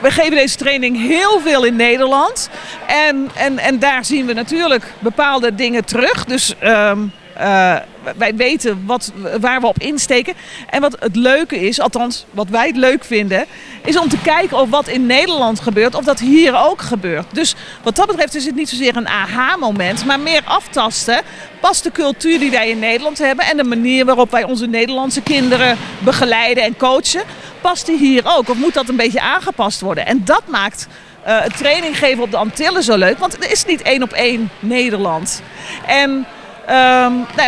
we geven deze training heel veel in Nederland. En daar zien we natuurlijk bepaalde dingen terug. Dus wij weten waar we op insteken. En wat het leuke is, althans wat wij het leuk vinden, is om te kijken of wat in Nederland gebeurt, of dat hier ook gebeurt. Dus wat dat betreft is het niet zozeer een aha-moment, maar meer aftasten. Past de cultuur die wij in Nederland hebben en de manier waarop wij onze Nederlandse kinderen begeleiden en coachen, past die hier ook? Of moet dat een beetje aangepast worden? En dat maakt het training geven op de Antillen zo leuk, want er is niet 1-op-1 Nederland. En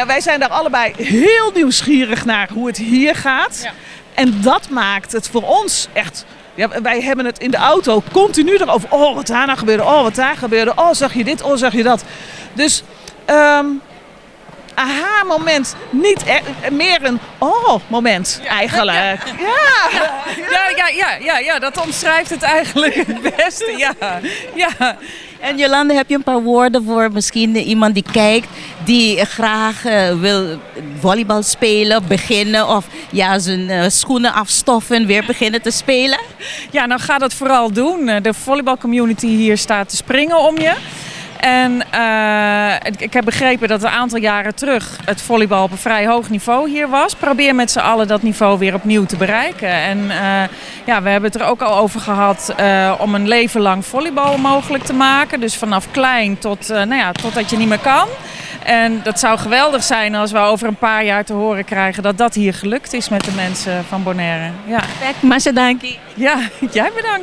wij zijn daar allebei heel nieuwsgierig naar hoe het hier gaat. Ja. En dat maakt het voor ons echt. Ja, wij hebben het in de auto continu erover. Oh, wat daar nou gebeurde. Oh, wat daar gebeurde. Oh, zag je dit? Oh, zag je dat? Dus aha-moment. Niet meer een oh-moment eigenlijk. Ja, dat omschrijft het eigenlijk het beste. Ja. En Jolande, heb je een paar woorden voor misschien iemand die kijkt, die graag wil volleybal spelen, beginnen of zijn schoenen afstoffen, weer beginnen te spelen? Ja, nou ga dat vooral doen. De volleybalcommunity hier staat te springen om je. En ik heb begrepen dat een aantal jaren terug het volleybal op een vrij hoog niveau hier was. Probeer met z'n allen dat niveau weer opnieuw te bereiken. En we hebben het er ook al over gehad om een leven lang volleybal mogelijk te maken. Dus vanaf klein totdat je niet meer kan. En dat zou geweldig zijn als we over een paar jaar te horen krijgen dat dat hier gelukt is met de mensen van Bonaire. Ja. Perfect, Masha, dankie. Ja, jij bedankt.